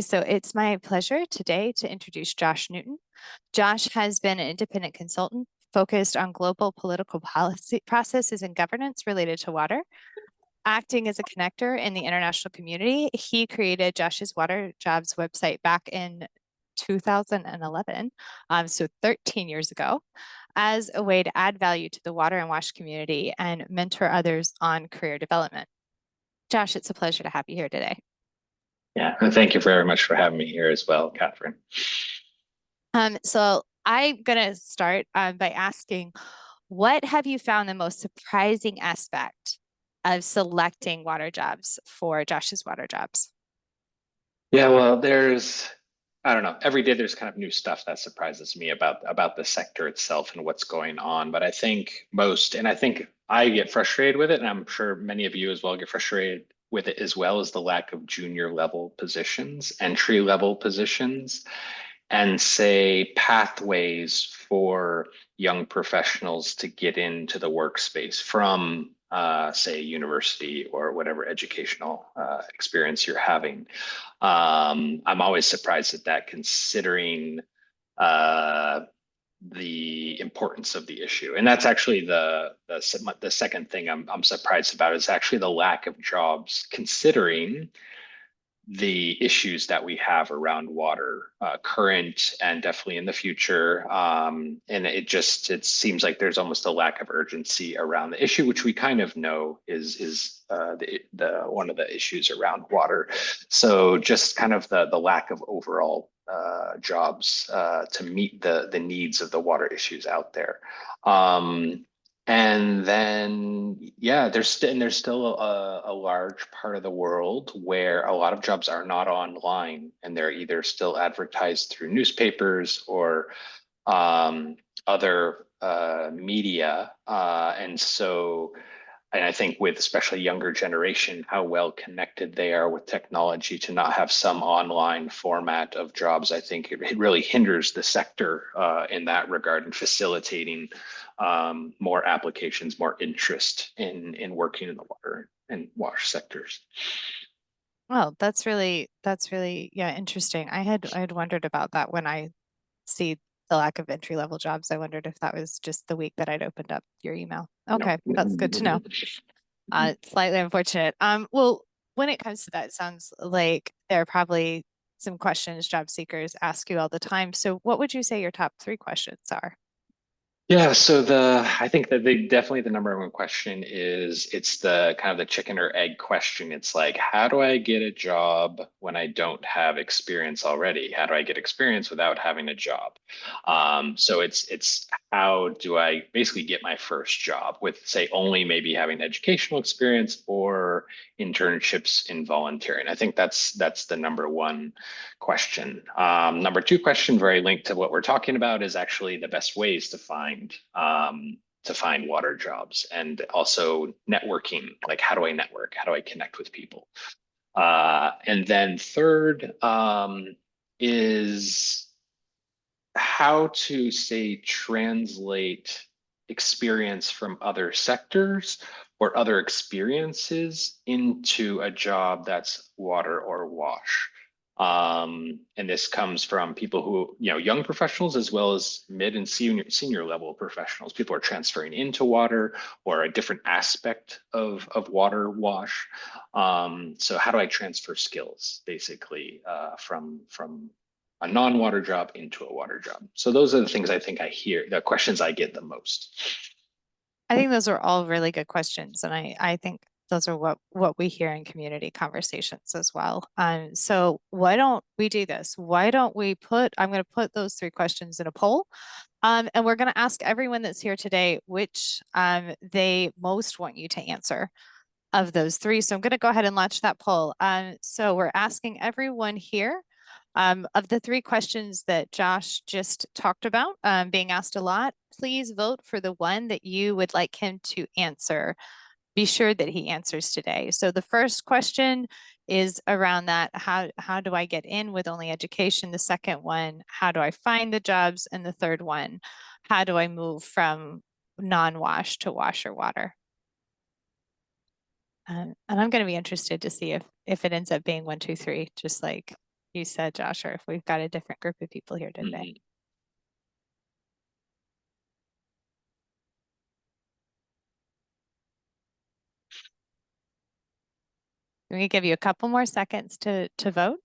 So it's my pleasure today to introduce Josh Newton. Josh has been an independent consultant focused on global political policy processes and governance related to water. Acting as a connector in the international community, he created Josh's Water Jobs website back in 2011, so 13 years ago, as a way to add value to the water and wash community and mentor others on career development. Josh, it's a pleasure to have you here today. Yeah, and thank you very much for having me here as well, Catherine. So I'm going to start by asking, what have you found the most surprising aspect of selecting water jobs for Josh's Water Jobs? Yeah, well, I don't know, every day there's kind of new stuff that surprises me about the sector itself and what's going on. But I think and I think I get frustrated with it, and I'm sure many of you as well get frustrated with it as well, as the lack of junior level positions, entry level positions, and say pathways for young professionals to get into the workspace from say university or whatever educational experience you're having. I'm always surprised at that, considering uh, the importance of the issue. And that's actually the second thing I'm surprised about, is actually the lack of jobs, considering the issues that we have around water, current and definitely in the future. And it seems like there's almost a lack of urgency around the issue, which we kind of know is the one of the issues around water. So just kind of the lack of overall jobs to meet the needs of the water issues out there. And then, yeah, there's still a large part of the world where a lot of jobs are not online, and they're either still advertised through newspapers or other media. And I think with especially younger generation, how well connected they are with technology, to not have some online format of jobs, I think it really hinders the sector in that regard, and facilitating more applications, more interest in working in the water and wash sectors. Well, that's really yeah, interesting. I had wondered about that when I see the lack of entry level jobs. I wondered if that was just the week that I'd opened up your email. No. Okay, that's good to know. Slightly unfortunate. Well, when it comes to that, it sounds like there are probably some questions job seekers ask you all the time. So what would you say your top three questions are? Yeah, so I think that definitely the number one question is, it's the kind of the chicken or egg question. It's like, how do I get a job when I don't have experience already? How do I get experience without having a job? So it's how do I basically get my first job with, say, only maybe having educational experience or internships in volunteering? I think that's the number one question. Number two question, very linked to what we're talking about, is actually the best ways to find water jobs, and also networking. Like, how do I network? How do I connect with people? And then third is how to, say, translate experience from other sectors or other experiences into a job that's water or wash. And this comes from people who, young professionals, as well as mid and senior level professionals. People are transferring into water or a different aspect of water wash. So how do I transfer skills, basically, from a non-water job into a water job? So those are the things I think I hear, the questions I get the most. I think those are all really good questions, and I think those are what we hear in community conversations as well. So why don't we do this? Why don't we I'm going to put those three questions in a poll, and we're going to ask everyone that's here today which they most want you to answer of those three. So I'm going to go ahead and launch that poll. So we're asking everyone here, of the three questions that Josh just talked about, being asked a lot, please vote for the one that you would like him to answer. Be sure that he answers today. So the first question is around that, how do I get in with only education? The second one, how do I find the jobs? And the third one, how do I move from non-wash to wash or water? And I'm going to be interested to see if it ends up being 1, 2, 3, just like you said, Josh, or if we've got a different group of people here today. Mhm. Let me give you a couple more seconds to vote,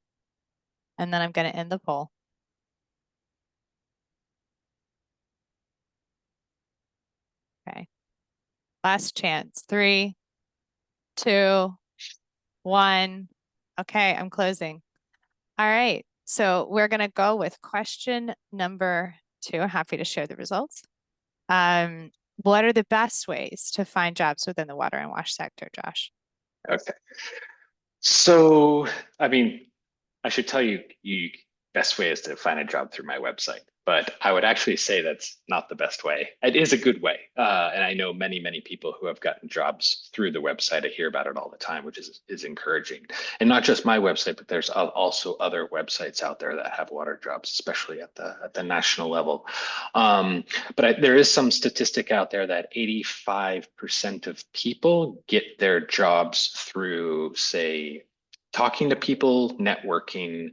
and then I'm going to end the poll. Okay. Last chance. 3, 2, 1. Okay, I'm closing. All right. So we're going to go with question number 2. Happy to share the results. What are the best ways to find jobs within the water and wash sector, Josh? Okay. So, I mean, I should tell you, best way is to find a job through my website, but I would actually say that's not the best way. It is a good way, and I know many people who have gotten jobs through the website. I hear about it all the time, which is encouraging. And not just my website, but there's also other websites out there that have water jobs, especially at the national level. But there is some statistic out there that 85% of people get their jobs through, say, talking to people, networking,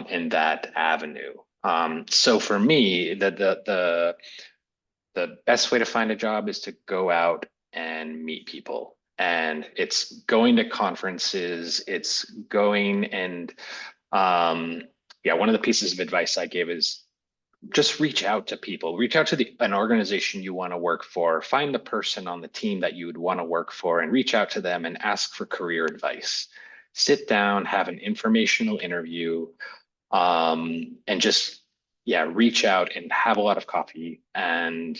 in that avenue. So for me, the best way to find a job is to go out and meet people. And it's going to conferences, it's going and yeah, one of the pieces of advice I gave is just reach out to people, reach out to an organization you want to work for, find the person on the team that you would want to work for, and reach out to them and ask for career advice. Sit down, have an informational interview, and just, yeah, reach out and have a lot of coffee and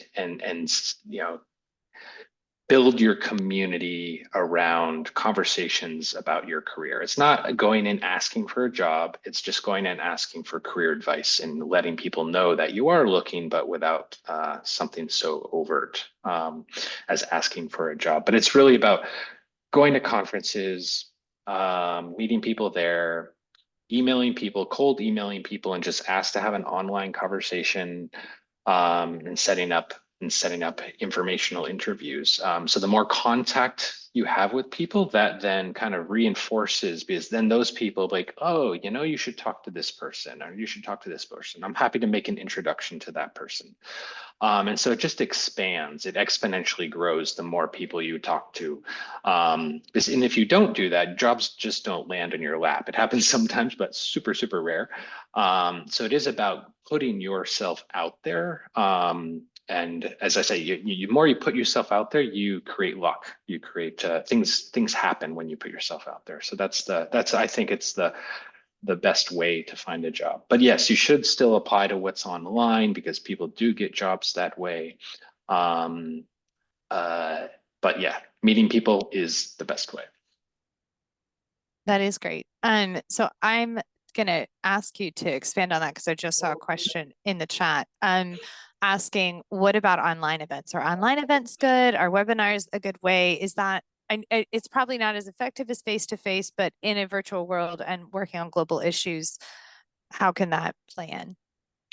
build your community around conversations about your career. It's not going and asking for a job. It's just going and asking for career advice and letting people know that you are looking, but without something so overt as asking for a job. But it's really about going to conferences, meeting people there, emailing people, cold emailing people, and just ask to have an online conversation, and setting up informational interviews. So the more contact you have with people, that then kind of reinforces, because then those people like, oh, you should talk to this person, or you should talk to this person. I'm happy to make an introduction to that person. And so it just expands, it exponentially grows the more people you talk to. And if you don't do that, jobs just don't land in your lap. It happens sometimes, but super rare. So it is about putting yourself out there. And as I say, you more you put yourself out there, you create luck. You create things happen when you put yourself out there. So that's I think it's the best way to find a job. But yes, you should still apply to what's online because people do get jobs that way. Um, but yeah, meeting people is the best way. That is great. So I'm gonna ask you to expand on that because I just saw a question in the chat. Asking what about online events? Are online events good? Are webinars a good way? Is that it's probably not as effective as face to face, but in a virtual world and working on global issues, how can that play in?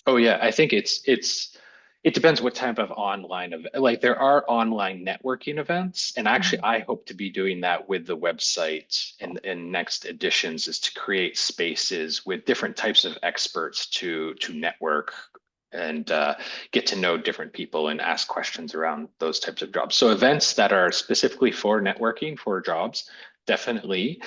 Oh yeah, I think it depends what type of like there are online networking events, and actually Mhm. I hope to be doing that with the website in next editions, is to create spaces with different types of experts to network and get to know different people and ask questions around those types of jobs. So events that are specifically for networking for jobs, definitely.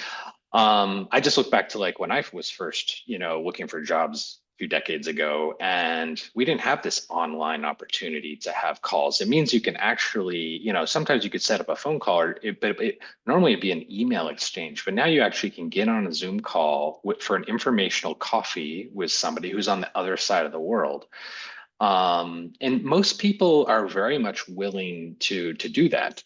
I just look back to like when I was first, looking for jobs a few decades ago, and we didn't have this online opportunity to have calls. It means you can actually, sometimes you could set up a phone call, but normally it'd be an email exchange. But now you actually can get on a Zoom call for an informational coffee with somebody who's on the other side of the world. And most people are very much willing to do that.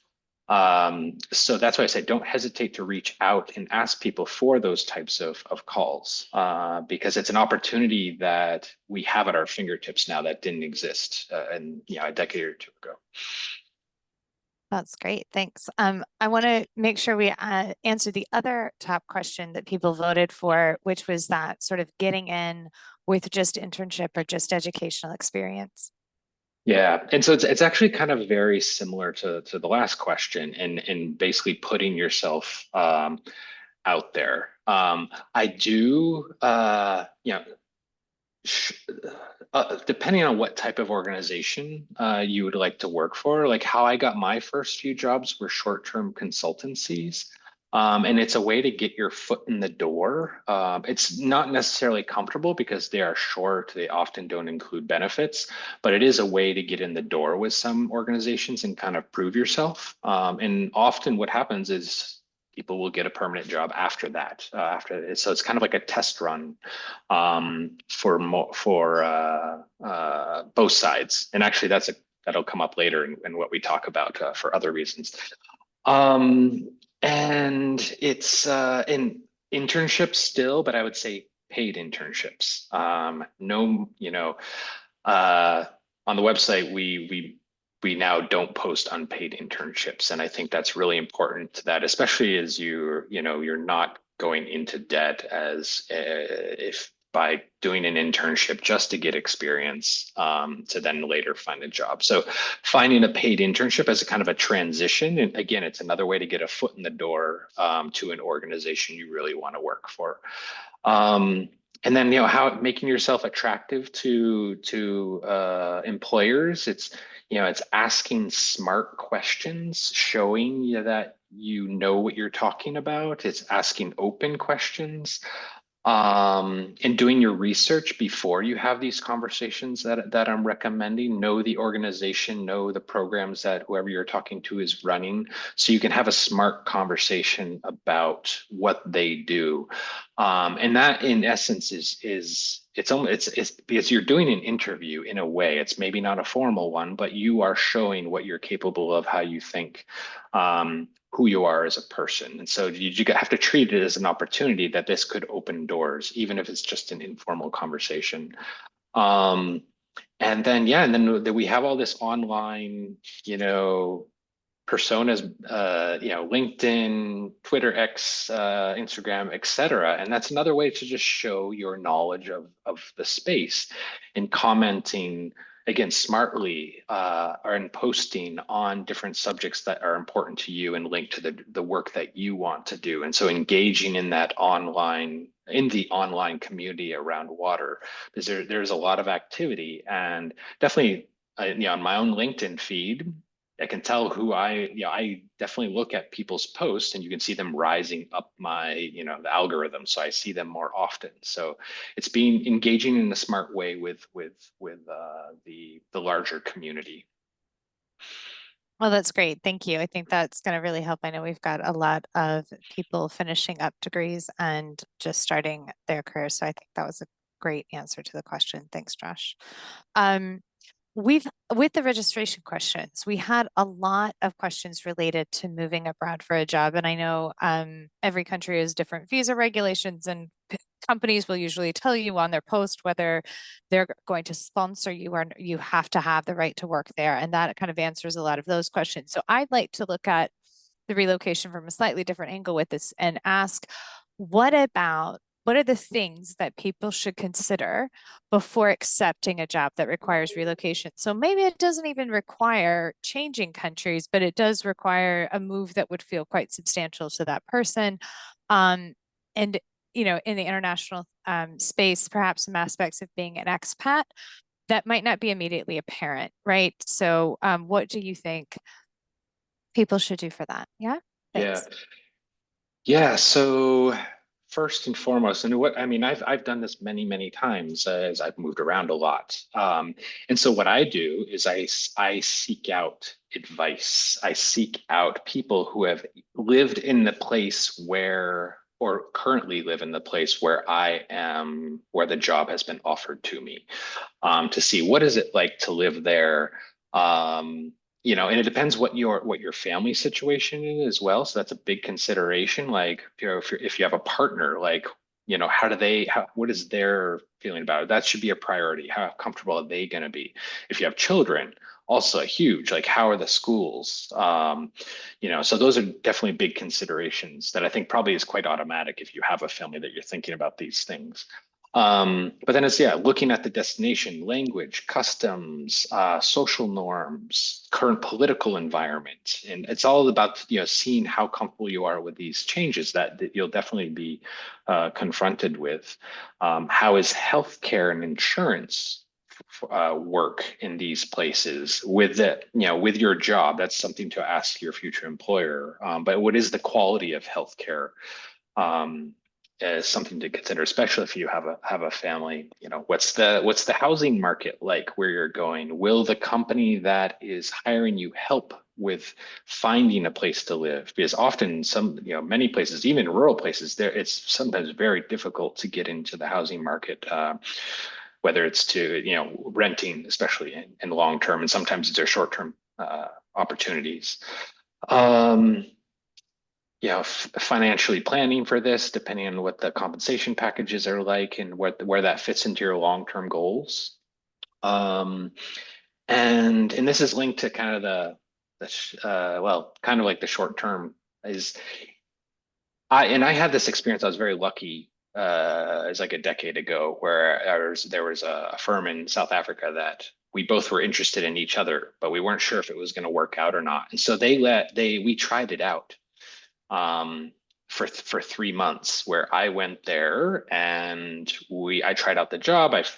So that's why I say don't hesitate to reach out and ask people for those types of calls, because it's an opportunity that we have at our fingertips now that didn't exist a decade or two ago. That's great. Thanks. I want to make sure we answer the other top question that people voted for, which was that sort of getting in with just internship or just educational experience. Yeah, and so it's actually kind of very similar to the last question, and basically putting yourself out there. I do, sh- depending on what type of organization you would like to work for, like how I got my first few jobs were short-term consultancies. And it's a way to get your foot in the door. It's not necessarily comfortable because they are short. They often don't include benefits, but it is a way to get in the door with some organizations and kind of prove yourself. And often what happens is people will get a permanent job after that. So it's kind of like a test run for both sides. And actually, that'll come up later in what we talk about for other reasons. Um, and it's in internships still, but I would say paid internships. No, uh, on the website we now don't post unpaid internships, and I think that's really important to that, especially as you're not going into debt as if by doing an internship just to get experience to then later find a job. So finding a paid internship as a kind of a transition, and again, it's another way to get a foot in the door to an organization you really want to work for. Um, and then how making yourself attractive to employers. It's asking smart questions, showing you that you know what you're talking about. It's asking open questions, and doing your research before you have these conversations that I'm recommending. Know the organization, know the programs that whoever you're talking to is running, so you can have a smart conversation about what they do. And that, in essence, is it's because you're doing an interview in a way. It's maybe not a formal one, but you are showing what you're capable of, how you think. Who you are as a person. And so you have to treat it as an opportunity that this could open doors, even if it's just an informal conversation. Um, and then we have all this online, you know, personas, LinkedIn, Twitter, X, Instagram, etc. And that's another way to just show your knowledge of the space and commenting again smartly and posting on different subjects that are important to you and linked to the work that you want to do. And so engaging in the online community around water, because there's a lot of activity, and definitely on my own LinkedIn feed, I can tell I definitely look at people's posts, and you can see them rising up the algorithm. So I see them more often. So it's being engaging in a smart way with the larger community. Well, that's great. Thank you. I think that's going to really help. I know we've got a lot of people finishing up degrees and just starting their careers. So I think that was a great answer to the question. Thanks, Josh. Um, We've, with the registration questions, we had a lot of questions related to moving abroad for a job. And I know every country has different visa regulations, and companies will usually tell you on their post whether they're going to sponsor you or you have to have the right to work there. And that kind of answers a lot of those questions. So I'd like to look at the relocation from a slightly different angle with this and ask, what are the things that people should consider before accepting a job that requires relocation? So maybe it doesn't even require changing countries, but it does require a move that would feel quite substantial to that person. And in the international space, perhaps some aspects of being an expat that might not be immediately apparent, right? So what do you think people should do for that? Yeah, Yeah. thanks. Yeah, so first and foremost, and what I mean, I've done this many, many times as I've moved around a lot. And so what I do is I seek out advice. I seek out people who have lived in the place where, or currently live in the place where I am, where the job has been offered to me, to see what is it like to live there. And it depends what your family situation is as well. So that's a big consideration. Like, if you have a partner, like, what is their feeling about it? That should be a priority. How comfortable are they going to be? If you have children, also huge, like how are the schools? So those are definitely big considerations that I think probably is quite automatic if you have a family that you're thinking about these things. But then it's, yeah, looking at the destination, language, customs, social norms, current political environment. And it's all about, seeing how comfortable you are with these changes that you'll definitely be confronted with. How is healthcare and insurance work in these places with it, with your job? That's something to ask your future employer. But what is the quality of healthcare? Um, is something to consider, especially if you have a family. What's the housing market like where you're going? Will the company that is hiring you help with finding a place to live? Because often many places, even rural places, there it's sometimes very difficult to get into the housing market. Whether it's to renting, especially in the long term, and sometimes it's their short term opportunities. Um, Financially planning for this, depending on what the compensation packages are like and where that fits into your long-term goals. Um, and this is linked to kind of kind of like the short term is I had this experience. I was very lucky. It was like a decade ago where there was a firm in South Africa that we both were interested in each other, but we weren't sure if it was going to work out or not. And so we tried it out um, for 3 months, where I went there and I tried out the job. It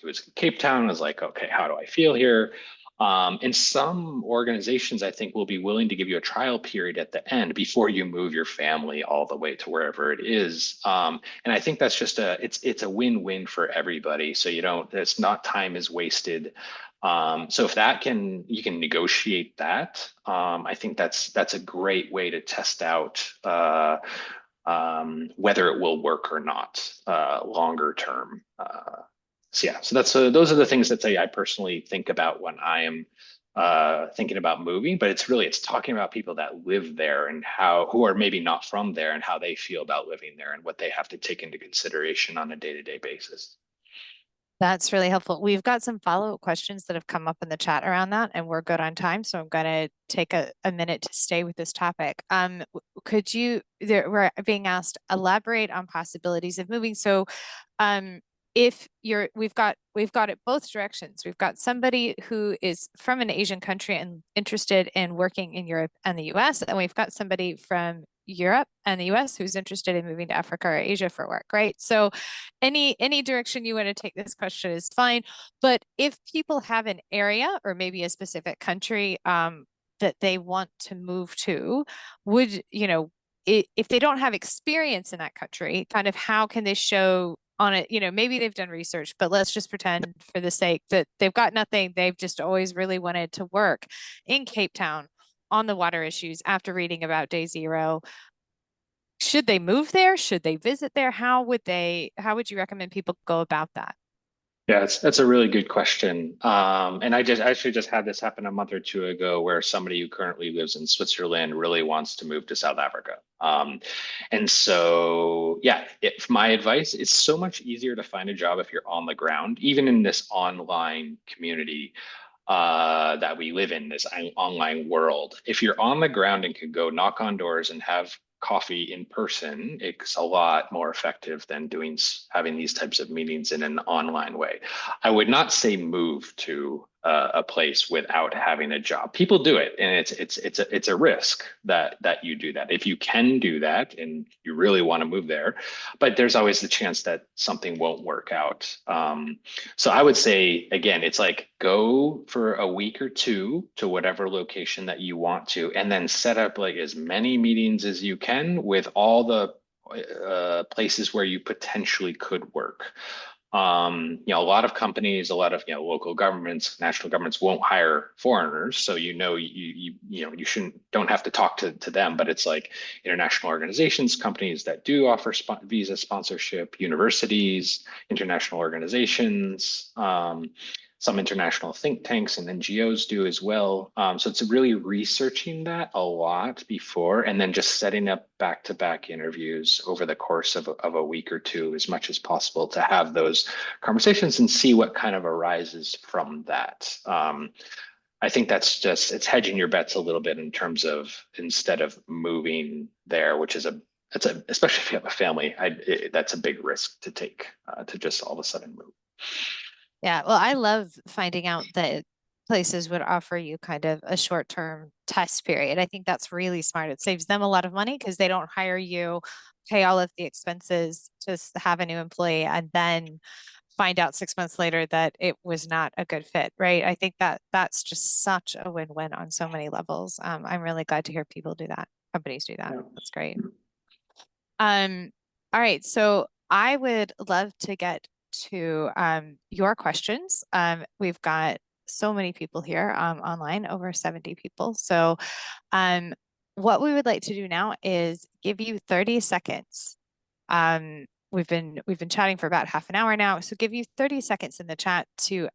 was Cape Town. I was like, okay, how do I feel here? And some organizations, I think, will be willing to give you a trial period at the end before you move your family all the way to wherever it is. And I think that's just it's a win-win for everybody. So it's not time is wasted. So if you can negotiate that, I think that's a great way to test out whether it will work or not longer term. So those are the things that I personally think about when I am thinking about moving. But it's talking about people that live there and who are maybe not from there and how they feel about living there and what they have to take into consideration on a day-to-day basis. That's really helpful. We've got some follow-up questions that have come up in the chat around that, and we're good on time. So I'm going to take a minute to stay with this topic. We're being asked, elaborate on possibilities of moving. So um, if we've got it both directions. We've got somebody who is from an Asian country and interested in working in Europe and the US, and we've got somebody from Europe and the US who's interested in moving to Africa or Asia for work, right? So any direction you want to take this question is fine. But if people have an area or maybe a specific country that they want to move to, would, if they don't have experience in that country, kind of how can they show on it, maybe they've done research, but let's just pretend for the sake that they've got nothing. They've just always really wanted to work in Cape Town on the water issues after reading about Day Zero. Should they move there? Should they visit there? How would you recommend people go about that? Yeah, that's a really good question. And I actually just had this happen a month or two ago where somebody who currently lives in Switzerland really wants to move to South Africa. And so, yeah, my advice, it's so much easier to find a job if you're on the ground, even in this online community that we live in, this online world. If you're on the ground and can go knock on doors and have coffee in person, it's a lot more effective than having these types of meetings in an online way. I would not say move to a place without having a job. People do it, and it's a risk that you do that. If you can do that and you really want to move there, but there's always the chance that something won't work out. So I would say, again, it's like go for a week or two to whatever location that you want to, and then set up like as many meetings as you can with all the places where you potentially could work. A lot of companies, a lot of local governments, national governments won't hire foreigners, so you don't have to talk to them. But it's like international organizations, companies that do offer visa sponsorship, universities, international organizations. Some international think tanks and NGOs do as well. So it's really researching that a lot before, and then just setting up back-to-back interviews over the course of a week or two as much as possible to have those conversations and see what kind of arises from that. I think it's hedging your bets a little bit in terms of instead of moving there, which is especially if you have a family, that's a big risk to take, to just all of a sudden move. Yeah, well, I love finding out that places would offer you kind of a short-term test period. I think that's really smart. It saves them a lot of money because they don't hire you, pay all of the expenses, just have a new employee, and then find out 6 months later that it was not a good fit, right? I think that that's just such a win-win on so many levels. I'm really glad to hear people do that, companies do that. Yeah. That's great. Um, all right, so I would love to get to your questions. We've got so many people here online, over 70 people. So um, what we would like to do now is give you 30 seconds. We've been chatting for about half an hour now, so give you 30 seconds in the chat to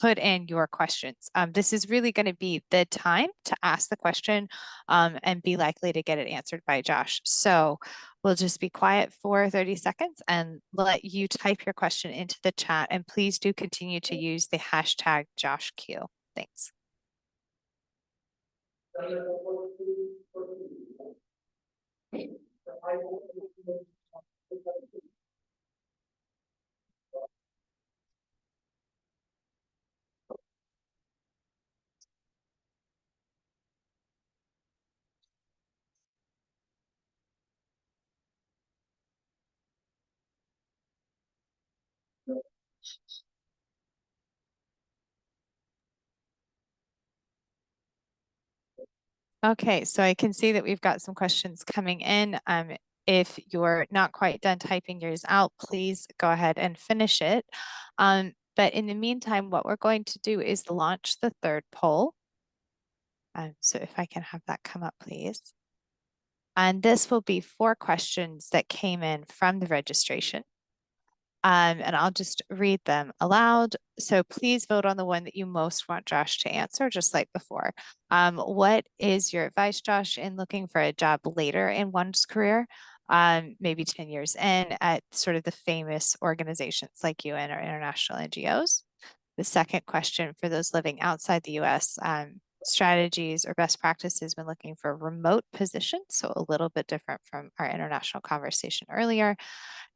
put in your questions. This is really going to be the time to ask the question and be likely to get it answered by Josh. So we'll just be quiet for 30 seconds and let you type your question into the chat. And please do continue to use the hashtag JoshQ. Thanks. Okay, so I can see that we've got some questions coming in. If you're not quite done typing yours out, please go ahead and finish it. But in the meantime, what we're going to do is launch the third poll. So if I can have that come up, please. And this will be 4 questions that came in from the registration. And I'll just read them aloud. So please vote on the one that you most want Josh to answer, just like before. What is your advice, Josh, in looking for a job later in one's career? Maybe 10 years in at sort of the famous organizations like UN or international NGOs. The second question for those living outside the US, strategies or best practices when looking for remote positions. So a little bit different from our international conversation earlier.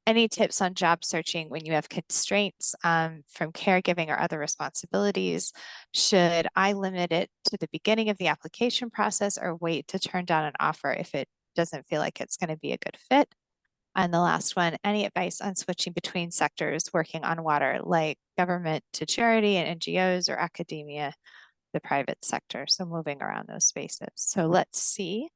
Any tips on job searching when you have constraints from caregiving or other responsibilities? Should I limit it to the beginning of the application process or wait to turn down an offer if it doesn't feel like it's going to be a good fit? And the last one, any advice on switching between sectors working on water, like government to charity and NGOs or academia, the private sector? So moving around those spaces. So let's see.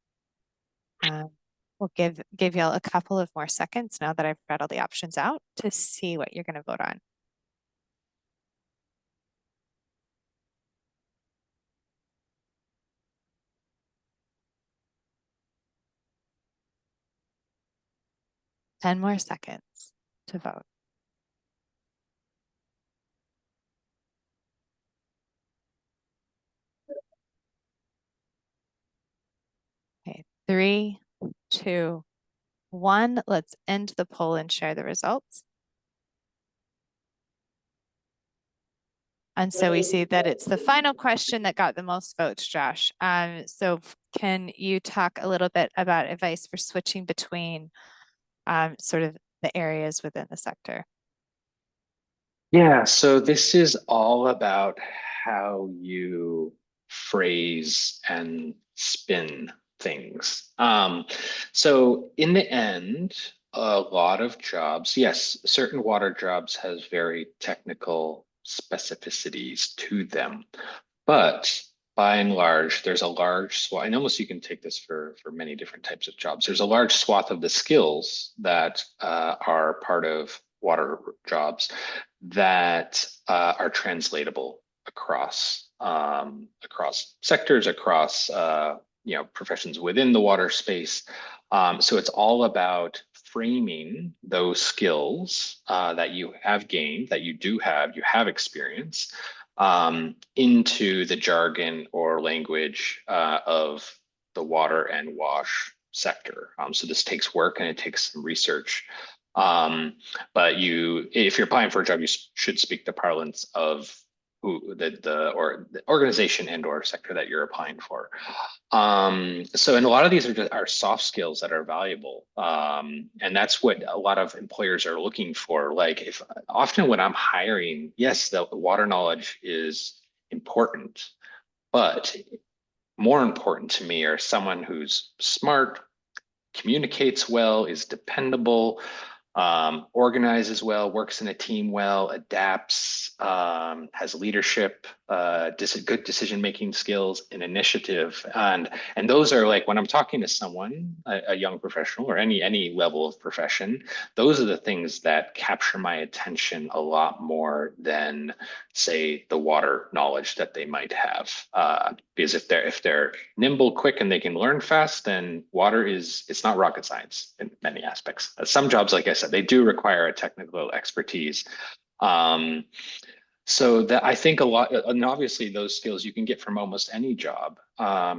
We'll give y'all a couple of more seconds now that I've read all the options out to see what you're going to vote on. Ten more seconds to vote. Okay, 3, 2, 1. Let's end the poll and share the results. And so we see that it's the final question that got the most votes, Josh. So can you talk a little bit about advice for switching between sort of the areas within the sector? Yeah, so this is all about how you phrase and spin things. So in the end, a lot of jobs, yes, certain water jobs has very technical specificities to them, but by and large, there's a large swath, and almost you can take this for many different types of jobs. There's a large swath of the skills that are part of water jobs that are translatable across sectors, across professions within the water space. So it's all about framing those skills that you have gained, that you have experience into the jargon or language of the water and wash sector. So this takes work and it takes some research. But if you're applying for a job, you should speak the parlance of the organization and or sector that you're applying for. So, and a lot of these are soft skills that are valuable. And that's what a lot of employers are looking for. Like if often when I'm hiring, yes, the water knowledge is important, but more important to me are someone who's smart, communicates well, is dependable, organizes well, works in a team well, adapts, has leadership, good decision-making skills, and initiative. And those are like when I'm talking to someone, a young professional or any level of profession, those are the things that capture my attention a lot more than, say, the water knowledge that they might have. Because if they're nimble, quick, and they can learn fast, then water it's not rocket science in many aspects. Some jobs, like I said, they do require a technical expertise. Um, so that I think a lot, and obviously those skills you can get from almost any job.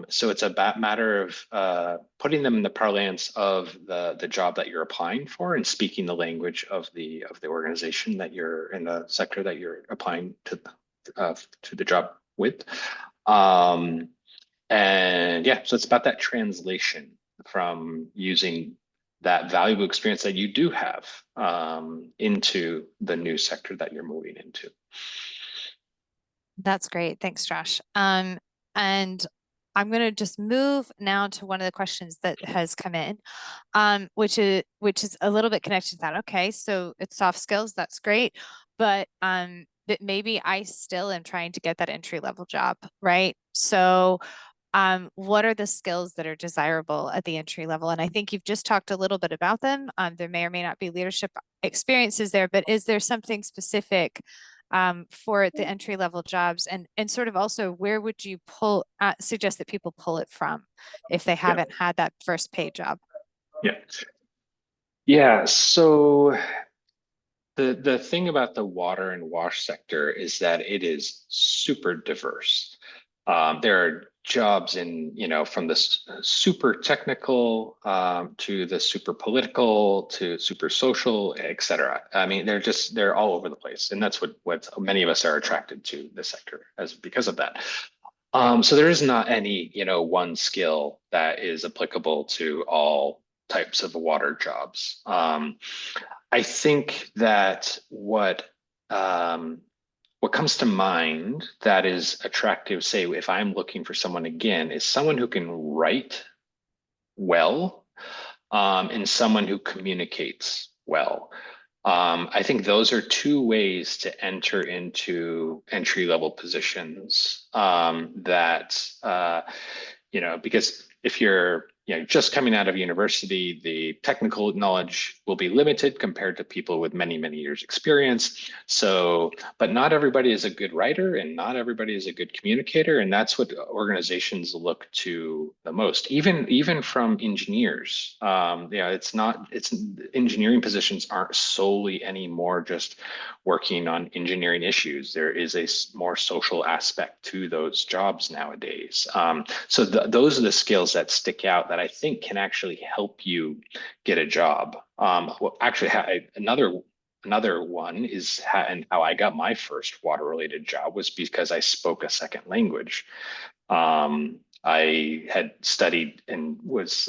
So it's a matter of putting them in the parlance of the job that you're applying for and speaking the language of the organization that you're in, the sector that you're applying to the job with. Um, and yeah, so it's about that translation from using that valuable experience that you do have into the new sector that you're moving into. That's great. Thanks, Josh. And I'm going to just move now to one of the questions that has come in, which is a little bit connected to that. Okay, so it's soft skills. That's great, but maybe I still am trying to get that entry level job, right? So what are the skills that are desirable at the entry level? And I think you've just talked a little bit about them. There may or may not be leadership experiences there, but is there something specific for the entry level jobs? And sort of also, where would you suggest that people pull it from if they Yeah. haven't had that first paid job? Yeah. Yeah. So the thing about the water and wash sector is that it is super diverse. There are jobs in, from the super technical to the super political to super social, et cetera. I mean, they're all over the place, and that's what many of us are attracted to the sector as because of that. So there is not any, one skill that is applicable to all types of water jobs. I think that what comes to mind that is attractive, say, if I'm looking for someone again, is someone who can write well, and someone who communicates well. I think those are two ways to enter into entry level positions because if you're just coming out of university, the technical knowledge will be limited compared to people with many, many years experience. So, but not everybody is a good writer and not everybody is a good communicator. And that's what organizations look to the most, even from engineers. It's engineering positions aren't solely anymore just working on engineering issues. There is a more social aspect to those jobs nowadays. So those are the skills that stick out that I think can actually help you get a job. Well, actually, another one is and how I got my first water related job was because I spoke a second language. I had studied and was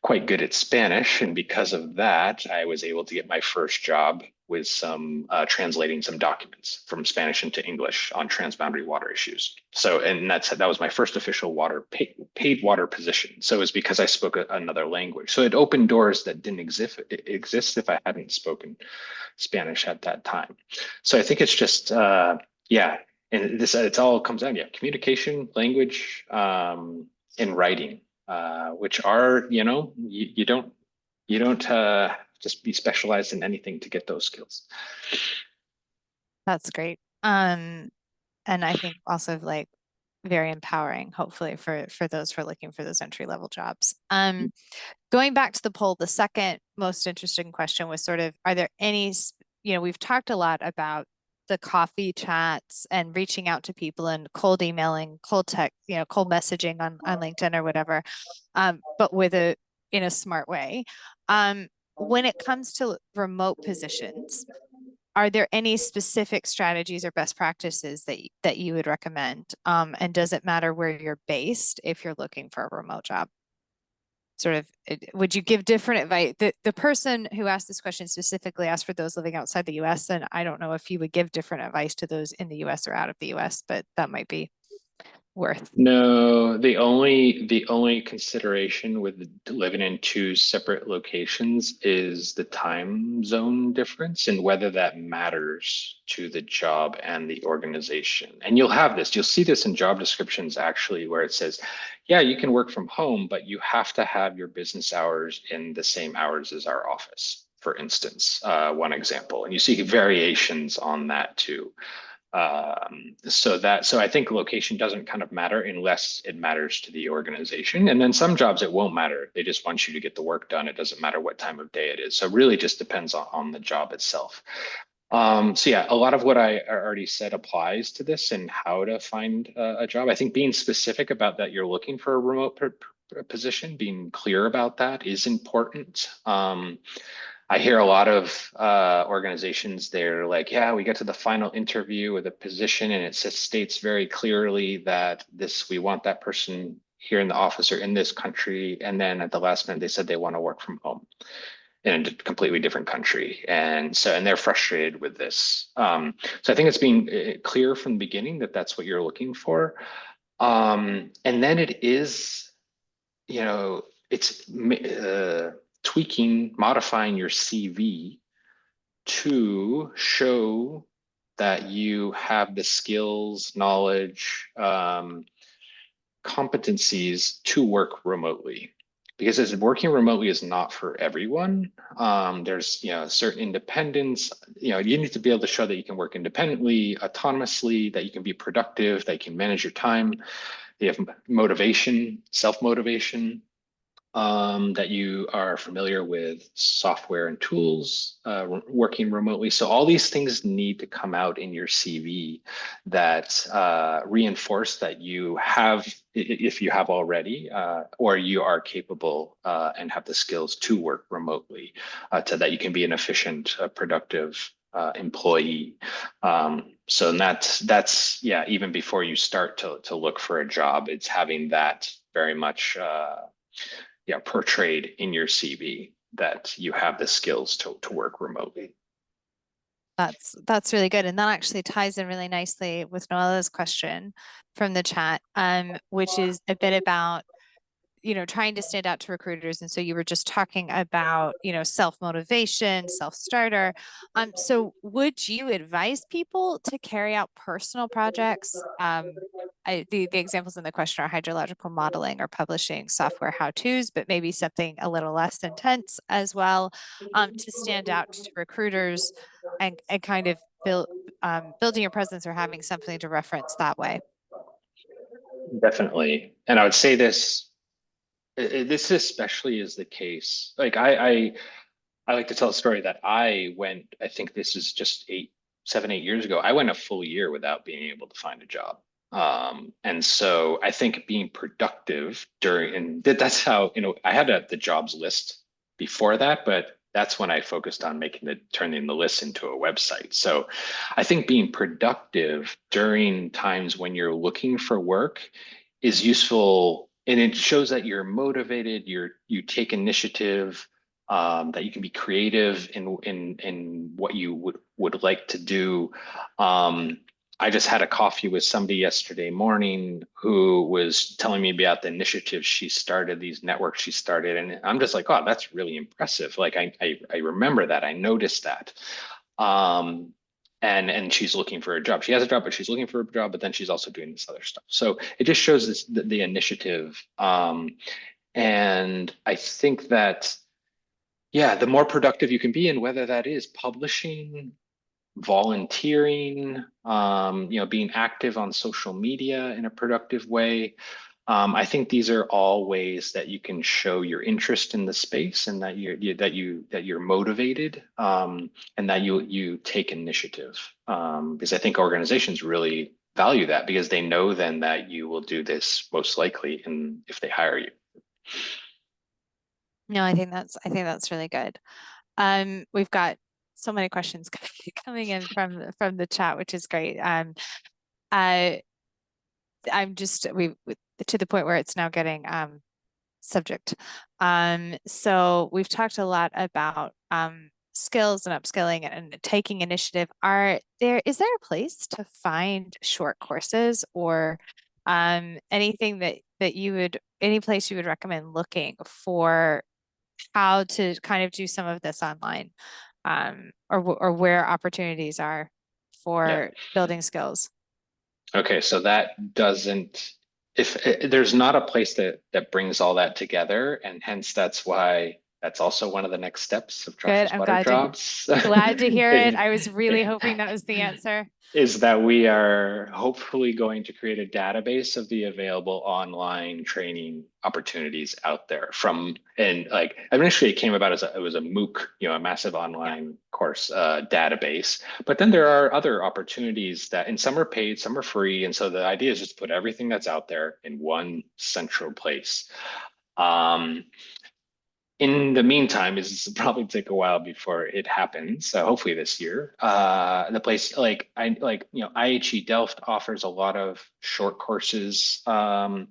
quite good at Spanish, and because of that, I was able to get my first job with some translating some documents from Spanish into English on transboundary water issues. So, and that was my first official paid water position. So it was because I spoke another language. So it opened doors that didn't exist if I hadn't spoken Spanish at that time. So I think it's just yeah, and it all comes down, yeah, communication, language, and writing, which are, you don't just be specialized in anything to get those skills. That's great. And I think also like very empowering, hopefully for those who are looking for those entry level jobs. Going back to the poll, the second most interesting question was sort of, are there any, we've talked a lot about the coffee chats and reaching out to people and cold emailing, cold text, cold messaging on LinkedIn or whatever, but in a smart way. When it comes to remote positions, are there any specific strategies or best practices that you would recommend? And does it matter where you're based if you're looking for a remote job? Sort of, would you give different advice? The person who asked this question specifically asked for those living outside the US, and I don't know if you would give different advice to those in the US or out of the US, but that might be worth. No, the only consideration with living in two separate locations is the time zone difference and whether that matters to the job and the organization. And you'll see this in job descriptions actually, where it says, yeah, you can work from home, but you have to have your business hours in the same hours as our office, for instance, one example. And you see variations on that too. So I think location doesn't kind of matter unless it matters to the organization. And then some jobs it won't matter. They just want you to get the work done. It doesn't matter what time of day it is. So it really just depends on the job itself. So yeah, a lot of what I already said applies to this and how to find a job. I think being specific about that you're looking for a remote position, being clear about that is important. I hear a lot of organizations, they're like, yeah, we get to the final interview with a position and it states very clearly that we want that person here in the office or in this country. And then at the last minute, they said they want to work from home in a completely different country. And they're frustrated with this. So I think it's being clear from the beginning that that's what you're looking for. And then it is, it's tweaking, modifying your CV to show that you have the skills, knowledge, competencies to work remotely. Because as working remotely is not for everyone. There's certain independence. You need to be able to show that you can work independently, autonomously, that you can be productive, that you can manage your time. You have motivation, self-motivation, that you are familiar with software and tools, working remotely. So all these things need to come out in your CV that reinforce that you have, if you have already, or you are capable and have the skills to work remotely, so that you can be an efficient, productive employee. So that's yeah, even before you start to look for a job, it's having that very much yeah, portrayed in your CV that you have the skills to work remotely. That's really good. And that actually ties in really nicely with Noella's question from the chat, which is a bit about trying to stand out to recruiters. And so you were just talking about, self-motivation, self-starter. So would you advise people to carry out personal projects? The examples in the question are hydrological modeling or publishing software how-tos, but maybe something a little less intense as well, to stand out to recruiters and kind of building your presence or having something to reference that way. Definitely. And I would say this especially is the case. Like I like to tell a story that I went, I think this is just 7, 8 years ago. I went a full year without being able to find a job. And so I think being productive and that's how, I had the jobs list before that, but that's when I focused on turning the list into a website. So I think being productive during times when you're looking for work is useful, and it shows that you're motivated, you take initiative, that you can be creative in what you would like to do. I just had a coffee with somebody yesterday morning who was telling me about the initiatives she started, these networks she started, and I'm just like, oh, that's really impressive. Like I remember that, I noticed that. Um, and she's looking for a job. She has a job, but she's looking for a job, but then she's also doing this other stuff. So it just shows the initiative. And I think that, yeah, the more productive you can be, and whether that is publishing, volunteering, being active on social media in a productive way. I think these are all ways that you can show your interest in the space and that you're motivated, and that you take initiative. Because I think organizations really value that because they know then that you will do this most likely, and if they hire you. No, I think that's really good. We've got so many questions coming in from the chat, which is great. I I'm just to the point where it's now getting subject. So we've talked a lot about skills and upskilling and taking initiative. Is there a place to find short courses or anything that you would any place you would recommend looking for how to kind of do some of this online, or where opportunities are Yeah. for building skills? Okay, so that doesn't, if there's not a place that brings all that together, and hence that's why that's also one of the next steps of Good. Josh's I'm Water Jobs. glad to hear it. is, I was really hoping that was the answer. is that we are hopefully going to create a database of the available online training opportunities out there from, and like initially it came about as it was a MOOC, a massive Yeah. online course database. But then there are other opportunities that, and some are paid, some are free. And so the idea is just to put everything that's out there in one central place. Um, in the meantime, this will probably take a while before it happens. So hopefully this year. The place IHE Delft offers a lot of short courses on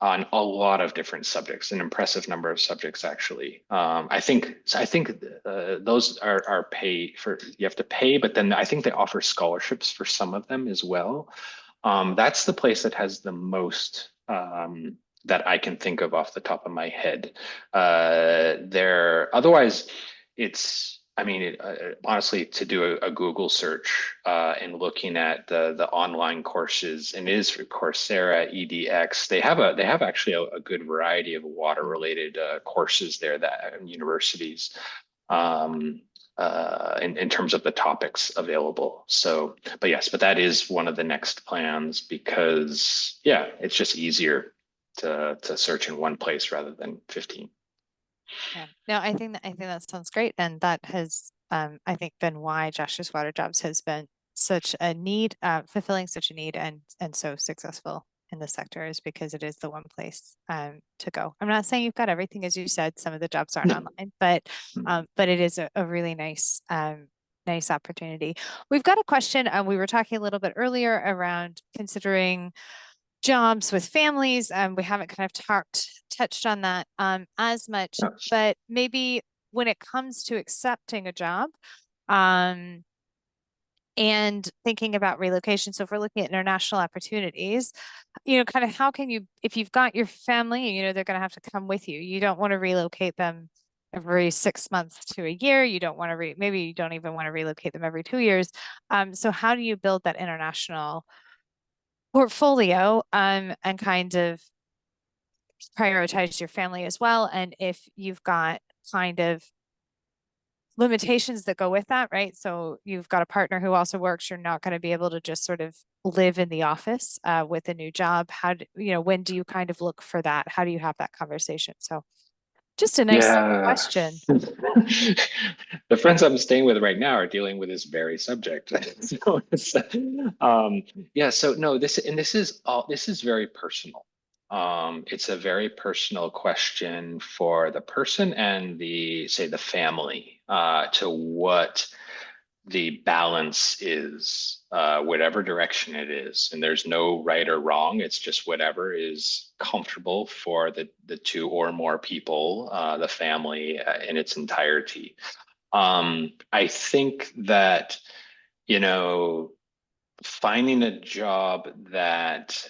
a lot of different subjects, an impressive number of subjects actually. I think those are pay for, you have to pay, but then I think they offer scholarships for some of them as well. That's the place that has the most that I can think of off the top of my head. There, otherwise, honestly, to do a Google search and looking at the online courses, and it is for Coursera, EDX. They have actually a good variety of water related courses there that universities. Um, in terms of the topics available. So, but yes, but that is one of the next plans because yeah, it's just easier to search in one place rather than 15. Yeah. No, I think that sounds great. And that has I think been why Josh's Water Jobs has been such a need, fulfilling such a need and so successful in the sector is because it is the one place to go. I'm not saying you've got everything, as you said, some of the jobs aren't No. online, but it is a really nice opportunity. We've got a question. We were talking a little bit earlier around considering jobs with families. We haven't kind of touched on that as much, No. but maybe when it comes to accepting a job, um, and thinking about relocation. So if we're looking at international opportunities, kind of how can you, if you've got your family, they're going to have to come with you. You don't want to relocate them every 6 months to a year. You don't want to maybe you don't even want to relocate them every 2 years. So how do you build that international portfolio and kind of prioritize your family as well? And if you've got kind of limitations that go with that, right? So you've got a partner who also works, you're not going to be able to just sort of live in the office with a new job. When do you kind of look for that? How do you have that conversation? So just a nice Yeah. question. The friends I'm staying with right now are dealing with this very subject. So it's yeah, so no, this is very personal. It's a very personal question for the person and the family, to what the balance is, whatever direction it is. And there's no right or wrong. It's just whatever is comfortable for the two or more people, the family in its entirety. I think that, you know, finding a job that,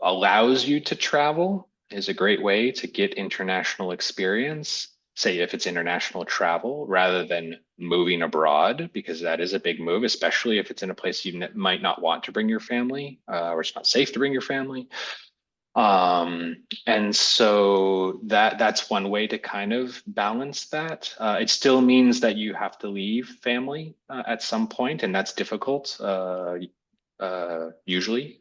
allows you to travel is a great way to get international experience. Say if it's international travel rather than moving abroad, because that is a big move, especially if it's in a place you might not want to bring your family, or it's not safe to bring your family. And so that's one way to kind of balance that. It still means that you have to leave family at some point, and that's difficult usually.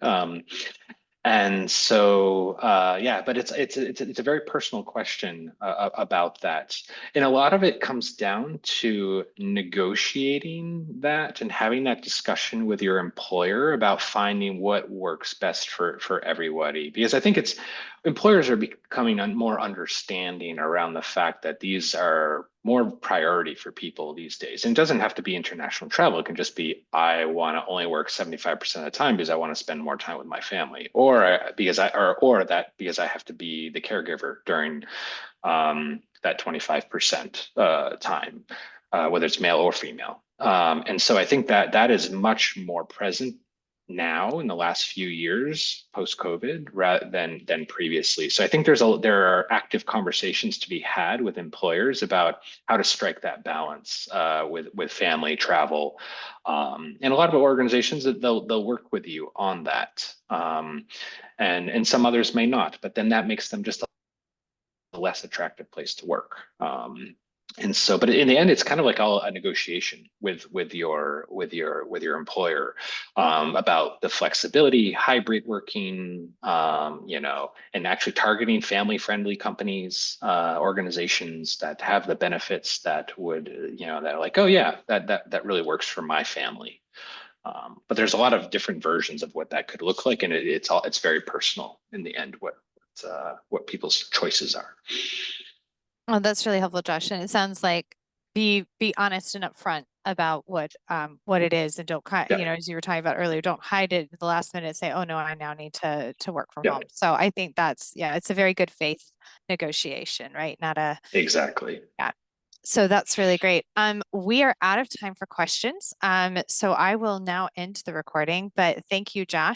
And so, yeah, but it's a very personal question about that, and a lot of it comes down to negotiating that and having that discussion with your employer about finding what works best for everybody. Because I think employers are becoming more understanding around the fact that these are more priority for people these days. And it doesn't have to be international travel. It can just be, I want to only work 75% of the time because I want to spend more time with my family, or that because I have to be the caregiver during that 25% time, whether it's male or female. And so I think that that is much more present now in the last few years post COVID rather than previously. So I think there are active conversations to be had with employers about how to strike that balance with family travel, and a lot of organizations that they'll work with you on that, and some others may not. But then that makes them just a less attractive place to work. And so, but in the end, it's kind of like all a negotiation with your employer, about the flexibility, hybrid working, and actually targeting family-friendly companies, organizations that have the benefits that would, that are like, oh yeah, that really works for my family. But there's a lot of different versions of what that could look like, and it's very personal in the end what people's choices are. Oh, that's really helpful, Josh. And it sounds like be honest and upfront about what it is, and don't Yeah, as you were talking about earlier, don't hide it at the last minute, say, oh no, I now need to work from yeah, home. So I think that's, yeah, it's a very good faith negotiation, right? Not a, exactly. yeah. So that's really great. We are out of time for questions. So I will now end the recording, but thank you, Josh.